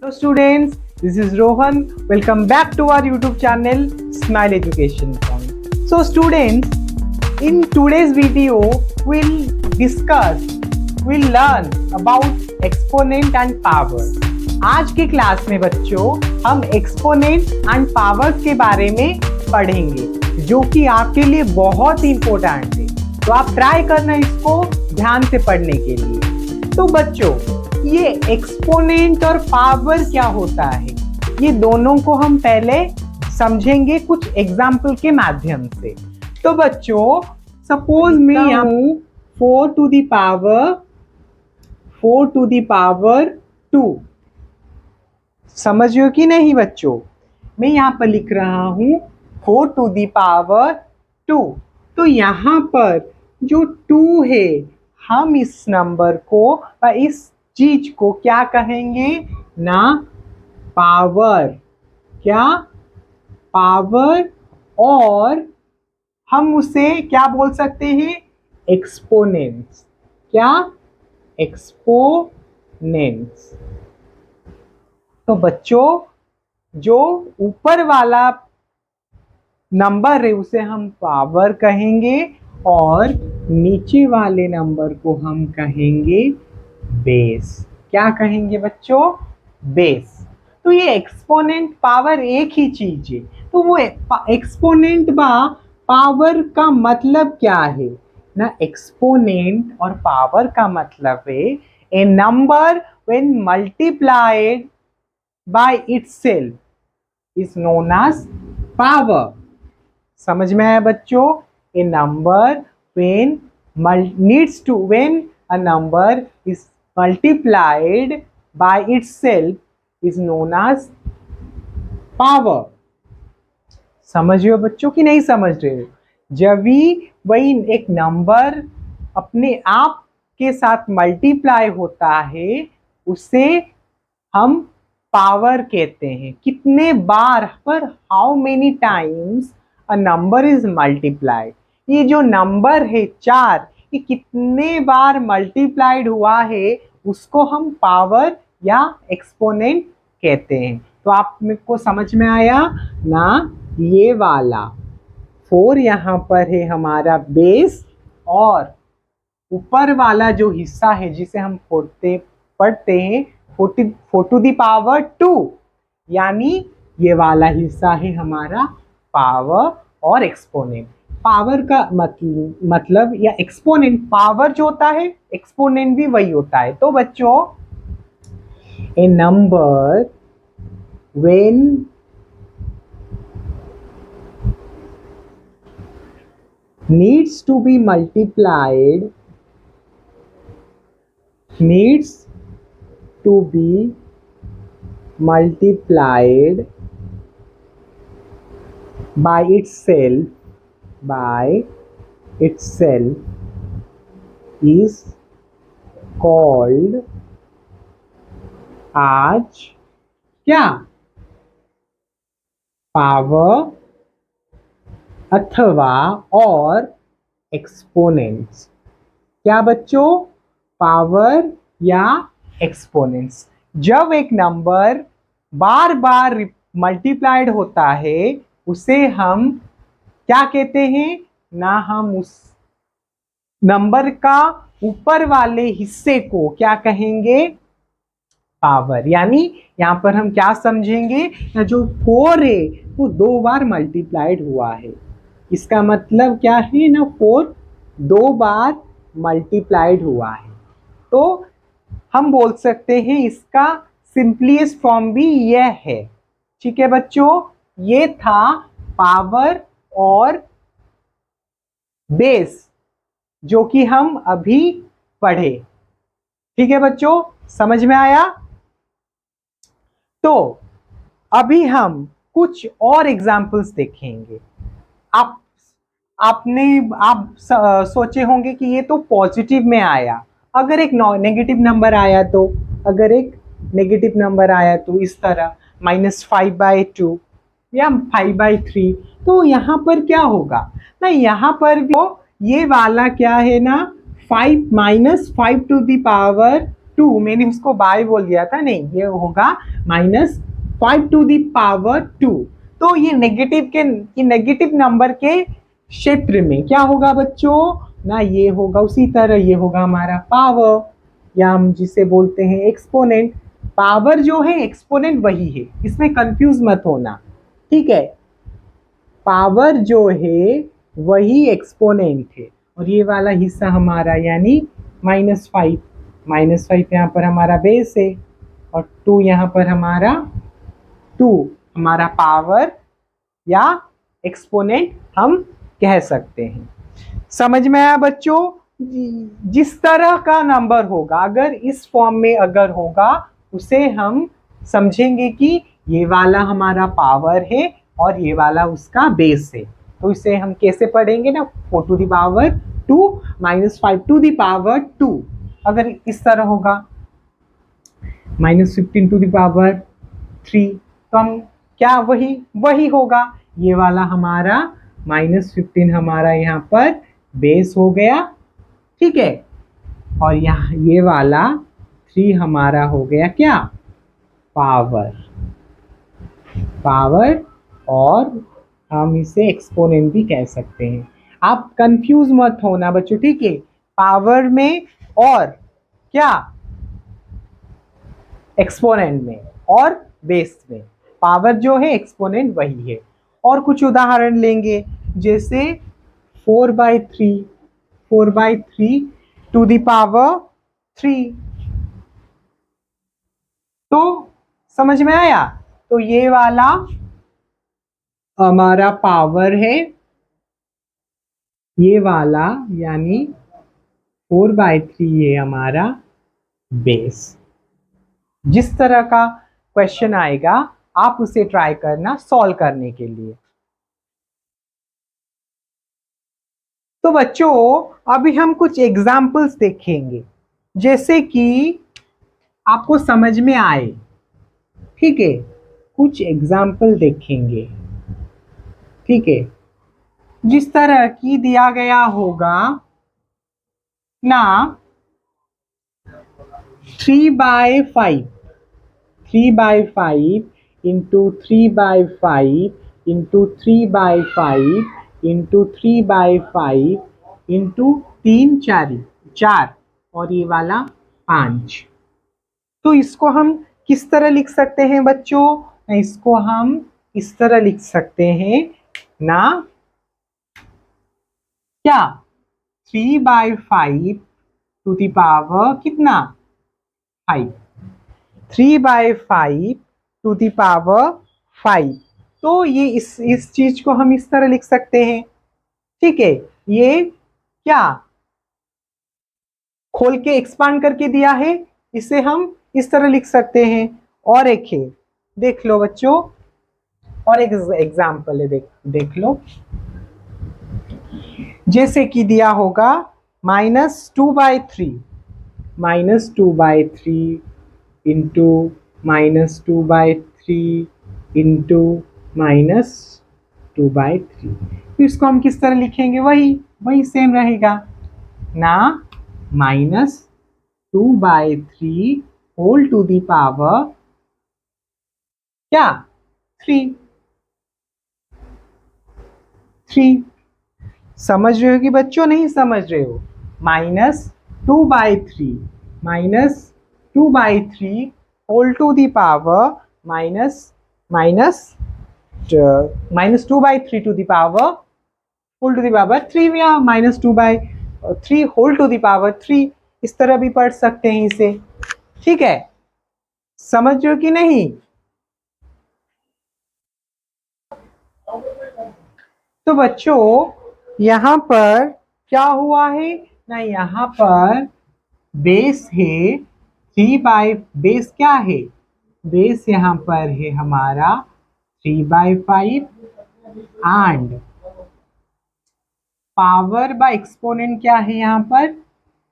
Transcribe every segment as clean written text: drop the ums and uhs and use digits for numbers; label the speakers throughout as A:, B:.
A: Hello students, this is Rohan. Welcome back to our YouTube channel Smile Education Point. So students, in today's video we'll learn about exponent and power. आज की class में बच्चों हम exponent and powers के बारे में पढ़ेंगे जो कि आपके लिए बहुत इंपॉर्टेंट है, तो आप ट्राई करना इसको ध्यान से पढ़ने के लिए। तो बच्चों ये एक्सपोनेंट और पावर क्या होता है, ये दोनों को हम पहले समझेंगे कुछ एग्जाम्पल के माध्यम से। तो बच्चों सपोज मैं यहाँ 4 to the power 2, समझ रहे कि नहीं बच्चों? मैं यहाँ पर लिख रहा हूँ 4 to the power 2। तो यहाँ पर जो 2 है हम इस नंबर को इस चीज को क्या कहेंगे ना, पावर। क्या? पावर। और हम उसे क्या बोल सकते हैं? एक्सपोनेंट्स। क्या? एक्सपोनेंट्स। तो बच्चों जो ऊपर वाला नंबर है उसे हम पावर कहेंगे और नीचे वाले नंबर को हम कहेंगे बेस। क्या कहेंगे बच्चों? बेस। तो ये एक्सपोनेंट पावर एक ही चीज है। तो वो एक्सपोनेंट बा पावर का मतलब क्या है ना? एक्सपोनेंट और पावर का मतलब है a number when multiplied by itself is known as power. समझ में आया बच्चों? A number when a number is multiplied by itself is known as power। समझ रहे हो बच्चों कि नहीं समझ रहे हो? जब भी वही एक नंबर अपने आप के साथ मल्टीप्लाई होता है उसे हम पावर कहते हैं। कितने बार पर, how many times a number is multiplied. ये जो नंबर है 4, ये कितने बार मल्टीप्लाइड हुआ है उसको हम पावर या एक्सपोनेंट कहते हैं। तो आप मेरे को समझ में आया ना? ये वाला 4 यहाँ पर है हमारा बेस और ऊपर वाला जो हिस्सा है जिसे हम पढ़ते हैं 4 to the power 2, यानी ये वाला हिस्सा है हमारा पावर और एक्सपोनेंट। पावर का मतलब या एक्सपोनेंट, पावर जो होता है एक्सपोनेंट भी वही होता है। तो बच्चों a number when needs to be multiplied by itself is called as क्या? पावर अथवा और एक्सपोनेंट्स। क्या बच्चों? पावर या एक्सपोनेंट्स। जब एक नंबर बार बार मल्टीप्लाइड होता है उसे हम क्या कहते हैं ना? हम उस नंबर का ऊपर वाले हिस्से को क्या कहेंगे? पावर। यानी यहाँ पर हम क्या समझेंगे ना, जो 4 है वो 2 बार मल्टीप्लाइड हुआ है। इसका मतलब क्या है ना? 4 2 बार मल्टीप्लाइड हुआ है। तो हम बोल सकते हैं इसका सिंपलेस्ट फॉर्म भी यह है। ठीक है बच्चों, ये था पावर और बेस जो कि हम अभी पढ़े। ठीक है बच्चों, समझ में आया? तो अभी हम कुछ और एग्जाम्पल्स देखेंगे। आप सोचे होंगे कि ये तो पॉजिटिव में आया, अगर एक नेगेटिव नंबर आया तो, इस तरह -5/2 या 5/3, तो यहाँ पर क्या होगा ना? यहाँ पर ये वाला क्या है ना, 5 - 5 to the power 2, मैंने उसको बाय बोल दिया था, नहीं ये होगा -5⁵ तो ये नेगेटिव नंबर के क्षेत्र में क्या होगा बच्चों ना, ये होगा उसी तरह, ये होगा हमारा पावर, या हम जिसे बोलते हैं एक्सपोनेंट। पावर जो है एक्सपोनेंट वही है, इसमें कंफ्यूज मत होना, ठीक है। पावर जो है वही एक्सपोनेंट है, और ये वाला हिस्सा हमारा यानी -5, -5 यहाँ पर हमारा बेस है, और 2 यहाँ पर हमारा 2 हमारा पावर या एक्सपोनेंट हम कह सकते हैं। समझ में आया बच्चों? जिस तरह का नंबर होगा, अगर इस फॉर्म में अगर होगा, उसे हम समझेंगे कि ये वाला हमारा पावर है और ये वाला उसका बेस है। तो इसे हम कैसे पढ़ेंगे ना, 4⁵2 -5⁵2। अगर इस तरह होगा -15⁵3, तो हम क्या वही होगा, ये वाला हमारा -15 हमारा यहाँ पर बेस हो गया, ठीक है, और यहाँ ये वाला 3 हमारा हो गया क्या, पावर, और हम इसे एक्सपोनेंट भी कह सकते हैं। आप कंफ्यूज मत होना बच्चों, ठीक है। पावर में और क्या, एक्सपोनेंट में और बेस में, पावर जो है एक्सपोनेंट वही है। और कुछ उदाहरण लेंगे, जैसे 4/3 टू द पावर 3, तो समझ में आया? तो ये वाला हमारा पावर है, ये वाला यानी 4/3 है हमारा बेस। जिस तरह का क्वेश्चन आएगा आप उसे ट्राई करना सॉल्व करने के लिए। तो बच्चों अभी हम कुछ एग्जाम्पल्स देखेंगे, जैसे कि आपको समझ में आए, ठीक है। कुछ एग्जाम्पल देखेंगे, ठीक है। जिस तरह की दिया गया होगा ना, 3/5 इंटू 3/5 इंटू 3/5 इंटू 3/5 इंटू 4 और ये वाला 5। तो इसको हम किस तरह लिख सकते हैं बच्चों? इसको हम इस तरह लिख सकते हैं ना, क्या 3/5 टू द पावर कितना 5, 3/5 टू द पावर 5। तो ये इस चीज को हम इस तरह लिख सकते हैं, ठीक है। ये क्या खोल के एक्सपांड करके दिया है, इसे हम इस तरह लिख सकते हैं। और एक है, देख लो बच्चों, और एक एग्जाम्पल है, देख लो, जैसे कि दिया होगा -2/3 इंटू -2/3 इंटू -2/3। तो इसको हम किस तरह लिखेंगे? वही सेम रहेगा ना, -2/3 होल टू द पावर क्या 3। समझ रहे हो कि बच्चों नहीं समझ रहे हो? -2/3 whole to the power -2/3 to the power whole to the power 3, या -2/3 होल टू द पावर 3, इस तरह भी पढ़ सकते हैं इसे, ठीक है। समझ रहे हो कि नहीं? तो बच्चों यहाँ पर क्या हुआ है ना, यहाँ पर बेस है 3/, क्या है बेस, यहाँ पर है हमारा 3/5, एंड पावर बाय एक्सपोनेंट क्या है यहाँ पर,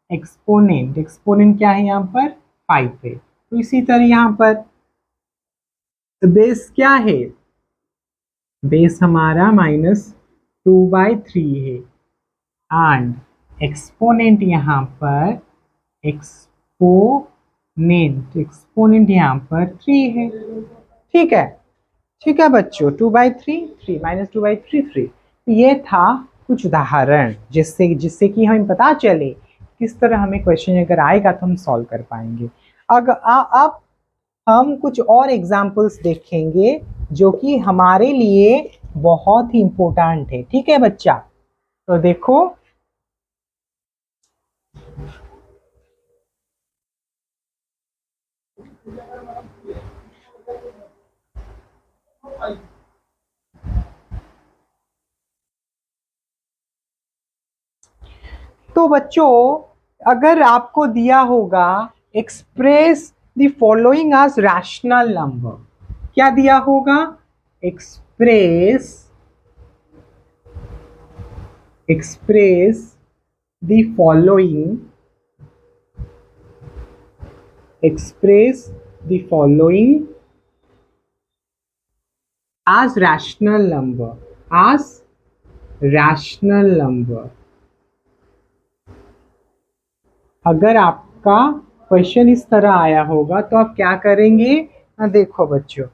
A: एक्सपोनेंट क्या है यहाँ पर 5 है। तो इसी तरह यहाँ पर बेस क्या है, बेस हमारा -2/3 है, एंड एक्सपोनेंट यहाँ पर एक्सपोनेंट नेम्ड एक्सपोनेंट यहाँ पर 3 है। ठीक है, ठीक है बच्चों, 2/3 3 -2/3 3। ये था कुछ उदाहरण जिससे जिससे कि हमें पता चले किस तरह हमें क्वेश्चन अगर आएगा तो हम सॉल्व कर पाएंगे। अब हम कुछ और एग्जाम्पल्स देखेंगे जो कि हमारे लिए बहुत ही इंपॉर्टेंट है। ठीक है बच्चा, तो देखो तो बच्चों अगर आपको दिया होगा express the following as rational number, क्या दिया होगा? Express the following express the following as rational number, as rational number। अगर आपका क्वेश्चन इस तरह आया होगा तो आप क्या करेंगे ना? देखो बच्चों,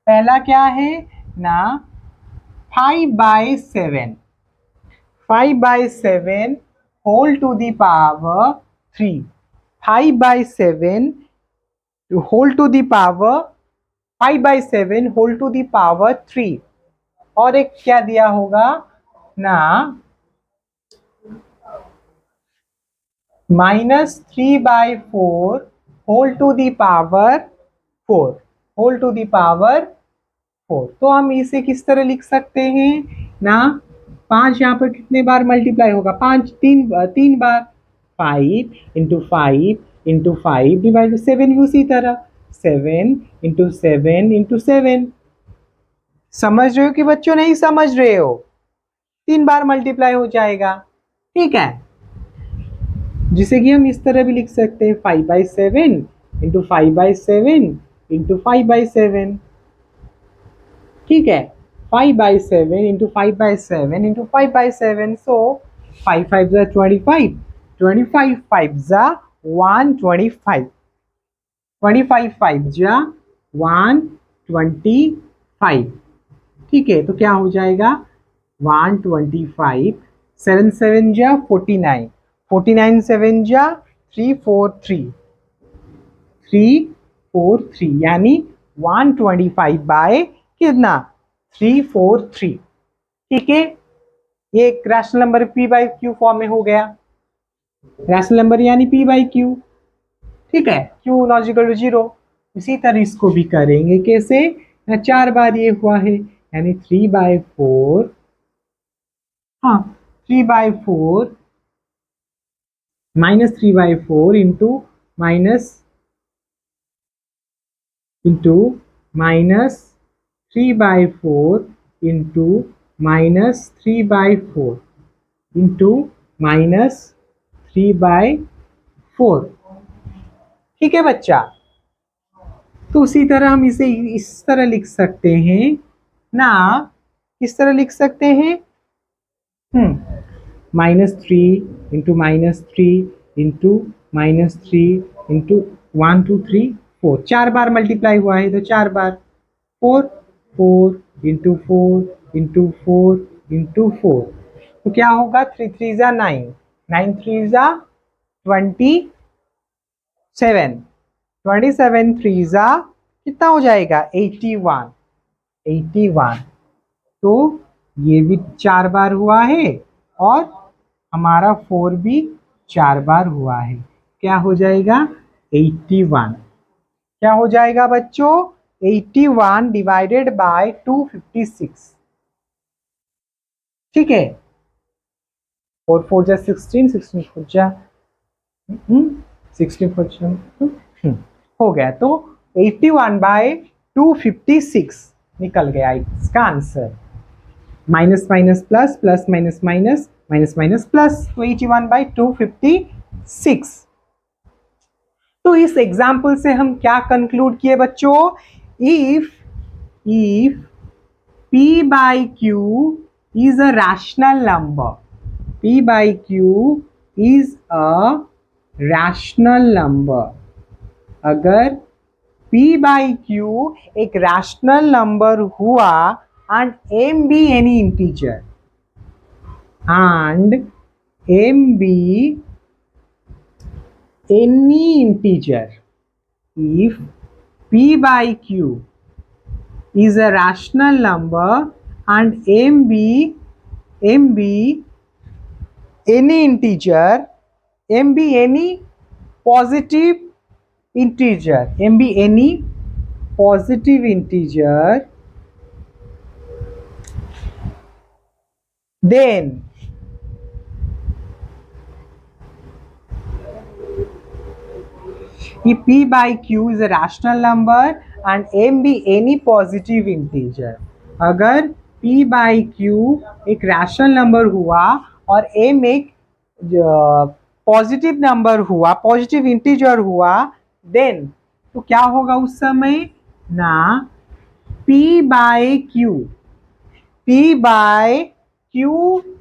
A: पहला क्या है ना, 5/7, 5/7 whole to the power 3, 5/7 whole to the power 5/7 whole to the power 3। और एक क्या दिया होगा ना, -3/4 whole to the power 4, whole to the power 4। तो हम इसे किस तरह लिख सकते हैं ना, 5 यहाँ पर कितने बार मल्टीप्लाई होगा? 5 तीन बार, 5 × 5 × 5 डिवाइड बाई 7 भी उसी तरह, 7 × 7 × 7। समझ रहे हो कि बच्चों नहीं समझ रहे हो? 3 बार मल्टीप्लाई हो जाएगा। ठीक है, जिसे कि हम इस तरह भी लिख सकते हैं, 5/7 × 5/7 × 5/7। ठीक है, 5/7 × 5/7 × 5/7। सो 5 5 जा 25, 25 5 जा 125, 25 5 जा 125। ठीक है, तो क्या हो जाएगा 125, 7 7 जा 49, 49 7 जा 343, 343 यानी 125 बाय कितना? 343। ठीक है, ये एक रैशनल नंबर p/q फॉर्म में हो गया, रैशनल नंबर यानी p/q। ठीक है, q लॉजिकल टू 0। इसी तरह इसको भी करेंगे, कैसे? 4 बार ये हुआ है यानी 3/4, हाँ 3/4 -3/4 इंटू -3/4 इंटू -3/4 इंटू -3/4। ठीक है बच्चा, तो उसी तरह हम इसे इस तरह लिख सकते हैं ना, किस तरह लिख सकते हैं? -3 इंटू -3 इंटू -3 इंटू 1 2 3 4, 4 बार मल्टीप्लाई हुआ है तो 4 बार, 4 4 इंटू 4 इंटू 4 इंटू 4। तो क्या होगा? 3 3 जा 9, 9 3 जा 27, 27 3 जा कितना हो जाएगा? 81, 81। तो ये भी 4 बार हुआ है और हमारा 4 भी 4 बार हुआ है। क्या हो जाएगा? 81। क्या हो जाएगा बच्चों? 81 डिवाइडेड बाय 256। ठीक है, 4 4 जा 16, 16 4 जा 16 4 जा हो गया। तो 81/256 निकल गया इसका answer. Minus minus plus, plus minus minus, minus minus plus, तो 81/256। तो इस एग्जाम्पल से हम क्या कंक्लूड किए बच्चों? If p/q is a rational number, p/q is a rational number, अगर p बाई q एक रैशनल नंबर हुआ एंड m भी any integer and m be any integer, if p by q is a rational number and m be any integer, m be any positive integer, m be any positive integer, then if p by q is a rational number and m be any positive integer, अगर p by q एक rational number हुआ और m एक positive number हुआ, positive integer हुआ, then तो क्या होगा उस समय ना p by q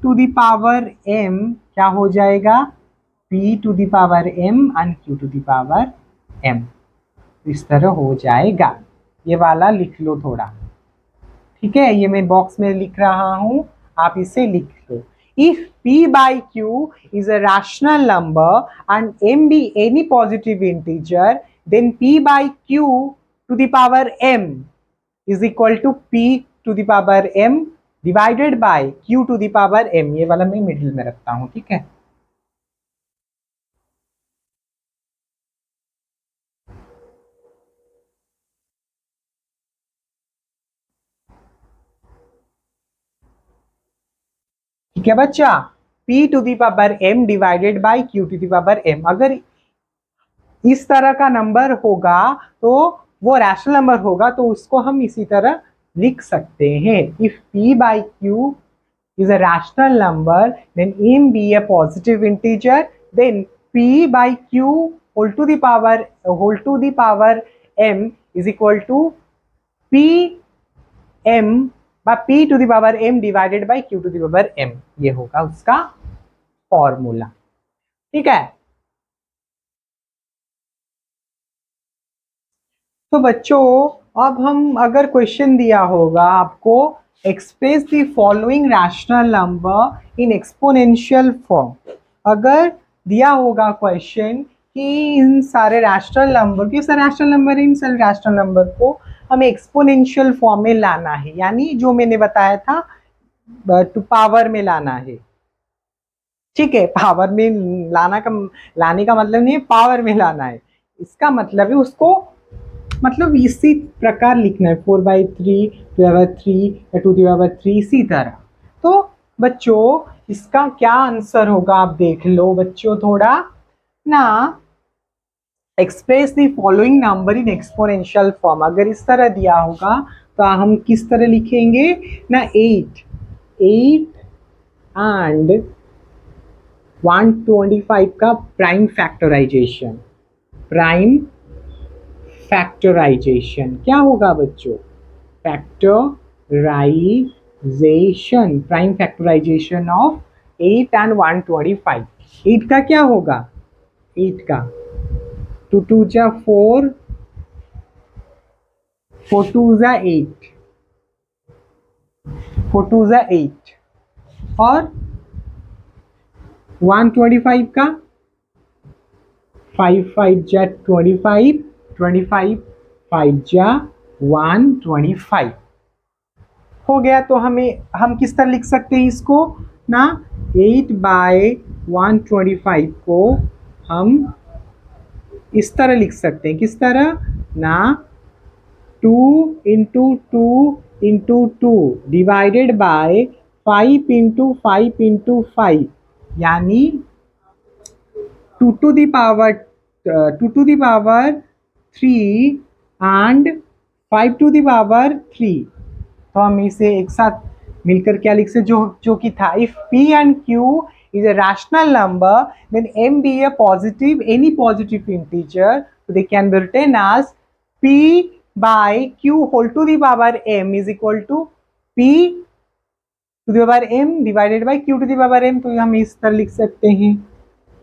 A: to the power m क्या हो जाएगा p to the power m and q to the power m, इस तरह हो जाएगा। ये वाला लिख लो थोड़ा, ठीक है, ये मैं बॉक्स में लिख रहा हूं, आप इसे लिख लो। If p by q is a rational number and m be any positive integer, then p by q to the power m is equal to p to the power m divided by q to the power m। ये वाला मैं middle में रखता हूं, ठीक है। ठीक है बच्चा, p to the power m divided by q to the power m। अगर इस तरह का नंबर होगा तो वो रैशनल नंबर होगा, तो उसको हम इसी तरह लिख सकते हैं। If p by q is a rational number, then m be a positive integer, then p by q whole to the power m is equal to p m by p to the power m divided by q to the power m। ये होगा उसका formula, ठीक है। तो बच्चों अब हम अगर क्वेश्चन दिया होगा आपको express the following rational number in exponential form, अगर दिया होगा क्वेश्चन कि इन सारे रैशनल नंबर इन सारे रैशनल नंबर को हमें एक्सपोनेंशियल फॉर्म में लाना है, यानी जो मैंने बताया था टू पावर में लाना है, ठीक है। पावर में लाने का मतलब नहीं है पावर में लाना है, इसका मतलब है उसको मतलब इसी प्रकार लिखना है 4/3 टू द पावर 3 इसी तरह। तो बच्चों इसका क्या आंसर होगा आप देख लो बच्चों थोड़ा ना, express the following number in exponential form. अगर इस तरह दिया होगा तो हम किस तरह लिखेंगे ना 8 एंड 125 का प्राइम फैक्टराइजेशन क्या होगा बच्चों, factorization prime factorization of 8 and 125। 8 का क्या होगा, 8 का 2 2 जा 4 4 2 जा 8 4 2 जा 8 और 125 का 5 5 जा 25 25 5 जा 125 हो गया। तो हम किस तरह लिख सकते हैं इसको ना 8/125 को हम इस तरह लिख सकते हैं, किस तरह ना 2 × 2 × 2 डिवाइडेड बाय 5 × 5 × 5, यानी 2 to the power 3 and 5 to the power 3। तो हम इसे एक साथ मिलकर क्या लिख सकते जो कि था if p and q is a rational number then m be a any positive integer, so they can be written as p by q whole to the power m is equal to p to the power m divided by q to the power m। तो हम इस तरह लिख सकते हैं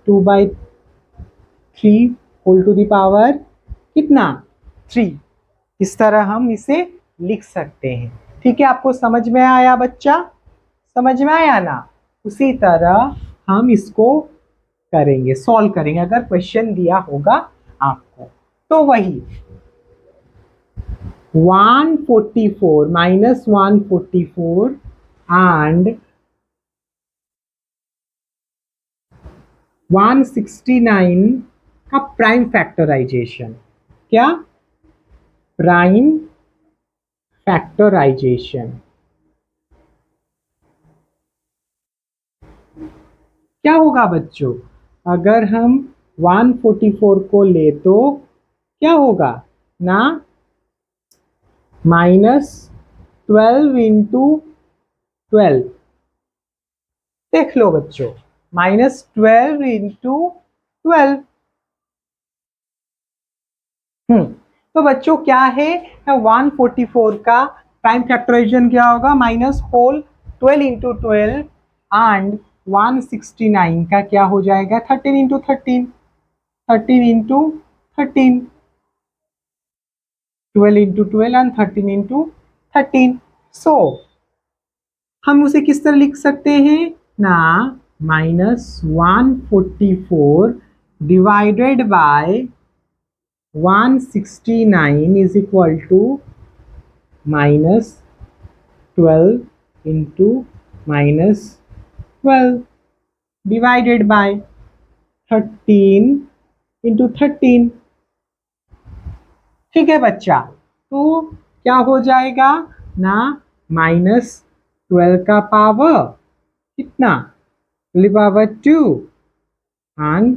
A: 2/3 whole to the power k कितना 3। इस तरह हम इसे लिख सकते हैं। ठीक है, आपको समझ में आया बच्चा? समझ में आया ना? उसी तरह हम इसको करेंगे, सॉल्व करेंगे अगर क्वेश्चन दिया होगा आपको। तो वही 144 माइनस 144 एंड 169 का प्राइम फैक्टराइजेशन। क्या? Prime factorization. क्या होगा बच्चों? अगर हम 144 को ले तो क्या होगा ना, -12 इंटू 12। देख लो बच्चों, -12 इंटू 12। तो बच्चों क्या है, 144 का प्राइम फैक्टराइजेशन क्या होगा, -12 इंटू 12 एंड 169 का क्या हो जाएगा, 13 into 13, 13 into 13, 12 into 12 and 13 into 13। So हम उसे किस तरह लिख सकते हैं ना, -144 divided by 169 is equal to -12 into -12 divided by 13 into 13। ठीक है बच्चा, तो क्या हो जाएगा ना, -12 का पावर कितना, पावर 2 एंड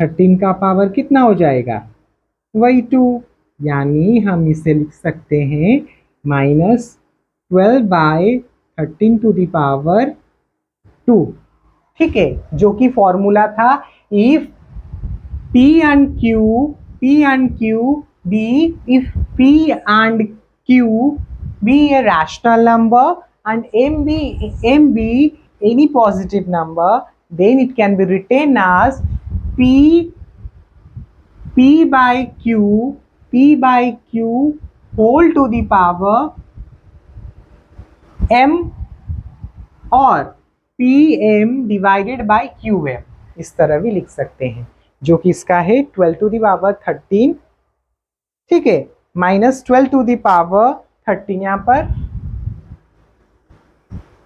A: 13 का पावर कितना हो जाएगा, वही 2। यानी हम इसे लिख सकते हैं -12 बाय 13 टू द पावर 2। ठीक है, जो कि फॉर्मूला था, if P and Q be, if P and Q be a rational number and M be any positive number, then it can be written as P by Q whole to the power M और PM divided by QM। इस तरह भी लिख सकते हैं, जो कि इसका है 12 टू द पावर 13। ठीक है, -12 टू द पावर 13, यहाँ पर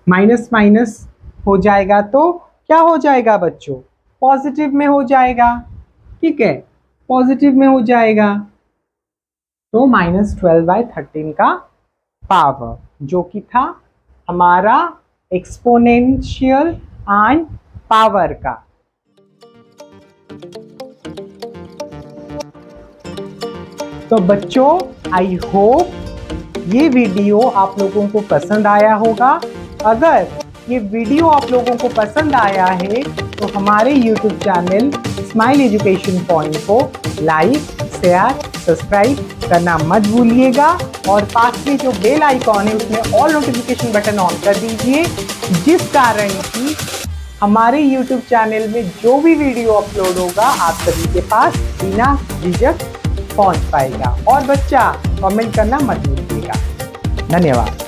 A: माइनस माइनस हो जाएगा तो क्या हो जाएगा बच्चों, पॉजिटिव में हो जाएगा। ठीक है, पॉजिटिव में हो जाएगा, तो -12/13 का पावर, जो कि था हमारा एक्सपोनेंशियल एंड पावर का। तो बच्चों, आई होप ये वीडियो आप लोगों को पसंद आया होगा। अगर ये वीडियो आप लोगों को पसंद आया है तो हमारे YouTube channel smile education point को लाइक, शेयर, सब्सक्राइब करना मत भूलिएगा और पास में जो बेल आइकॉन है उसमें ऑल नोटिफिकेशन बटन ऑन कर दीजिए, जिस कारण कि हमारे YouTube चैनल में जो भी वीडियो अपलोड होगा आप सभी के पास बिना झिझक पहुंच पाएगा। और बच्चा, कमेंट करना मत भूलिएगा। धन्यवाद।